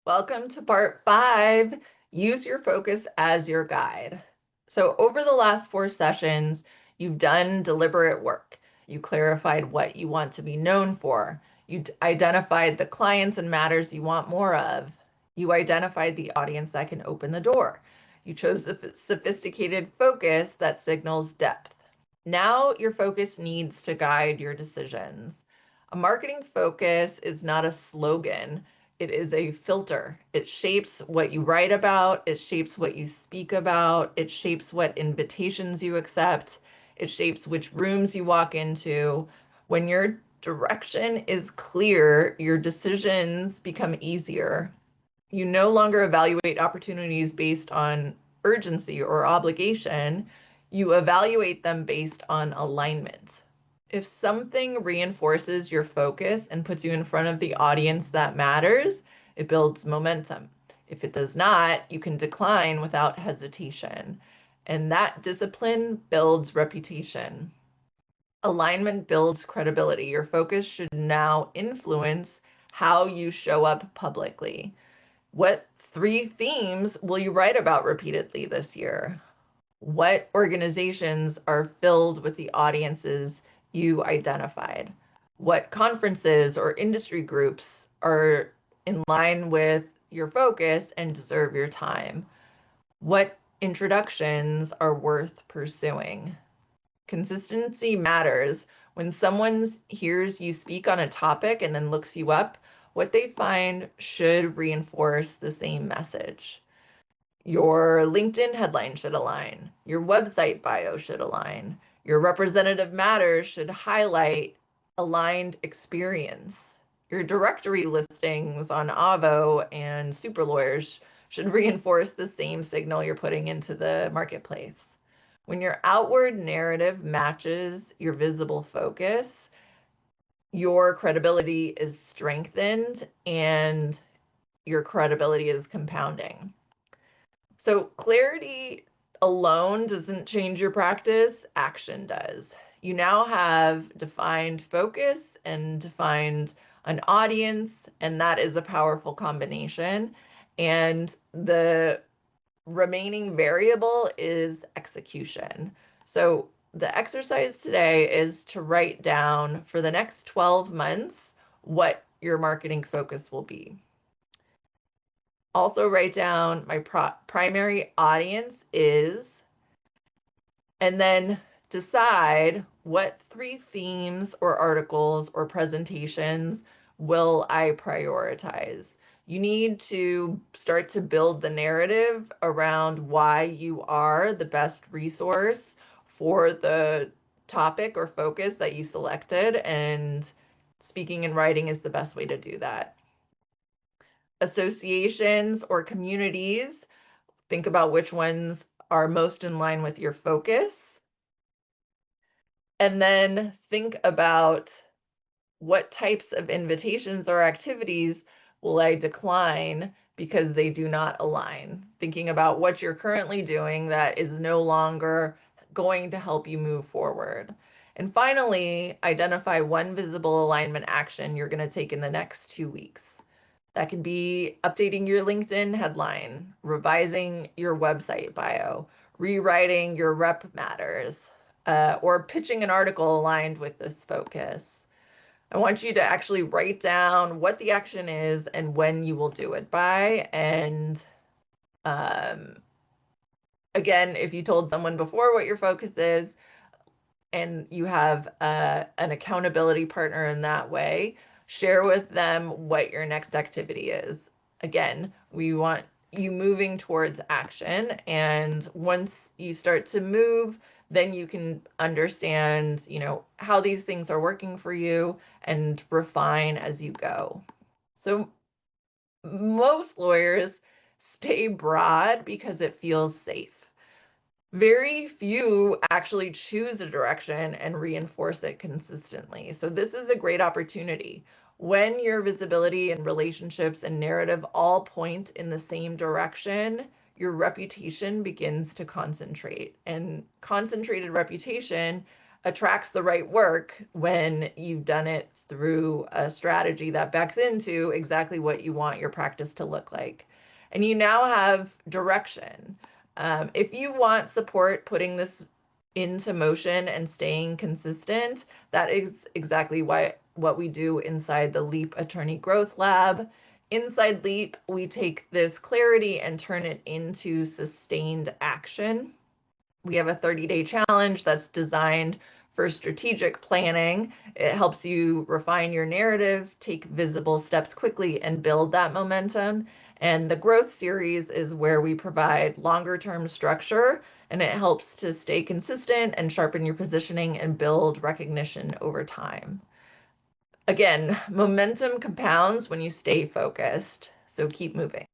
Welcome to part 5, use your focus as your guide. So over the last 4 sessions, you've done deliberate work. You clarified what you want to be known for. You identified the clients and matters you want more of. You identified the audience that can open the door. You chose a sophisticated focus that signals depth. Now your focus needs to guide your decisions. A marketing focus is not a slogan. It is a filter. It shapes what you write about. It shapes what you speak about. It shapes what invitations you accept. It shapes which rooms you walk into. When your direction is clear, your decisions become easier. You no longer evaluate opportunities based on urgency or obligation. You evaluate them based on alignment. If something reinforces your focus and puts you in front of the audience that matters, it builds momentum. If it does not, you can decline without hesitation. And that discipline builds reputation. Alignment builds credibility. Your focus should now influence how you show up publicly. What 3 themes will you write about repeatedly this year? What organizations are filled with the audiences you identified? What conferences or industry groups are in line with your focus and deserve your time? What introductions are worth pursuing? Consistency matters. When someone hears you speak on a topic and then looks you up, what they find should reinforce the same message. Your LinkedIn headline should align. Your website bio should align. Your representative matters should highlight aligned experience. Your directory listings on Avvo and Super Lawyers should reinforce the same signal you're putting into the marketplace. When your outward narrative matches your visible focus, your credibility is strengthened and your credibility is compounding. So clarity alone doesn't change your practice, action does. You now have defined focus and defined an audience, and that is a powerful combination. And the remaining variable is execution. So the exercise today is to write down for the next 12 months what your marketing focus will be. Also write down my primary audience is, and then decide what 3 themes or articles or presentations will I prioritize. You need to start to build the narrative around why you are the best resource for the topic or focus that you selected, and speaking and writing is the best way to do that. Associations or communities, think about which ones are most in line with your focus. And then think about what types of invitations or activities will I decline because they do not align. Thinking about what you're currently doing that is no longer going to help you move forward. And finally, identify one visible alignment action you're going to take in the next 2 weeks. That could be updating your LinkedIn headline, revising your website bio, rewriting your rep matters, or pitching an article aligned with this focus. I want you to actually write down what the action is and when you will do it by. And again, if you told someone before what your focus is and you have an accountability partner in that way, share with them what your next activity is. Again, we want you moving towards action. And once you start to move, then you can understand, how these things are working for you and refine as you go. So most lawyers stay broad because it feels safe. Very few actually choose a direction and reinforce it consistently. So this is a great opportunity. When your visibility and relationships and narrative all point in the same direction, your reputation begins to concentrate. And concentrated reputation attracts the right work when you've done it through a strategy that backs into exactly what you want your practice to look like. And you now have direction. If you want support putting this into motion and staying consistent, that is exactly what we do inside the LEAP Attorney Growth Lab. Inside LEAP, we take this clarity and turn it into sustained action. We have a 30-day challenge that's designed for strategic planning. It helps you refine your narrative, take visible steps quickly, and build that momentum. And the growth series is where we provide longer term structure, and it helps to stay consistent and sharpen your positioning and build recognition over time. Again, momentum compounds when you stay focused. So keep moving.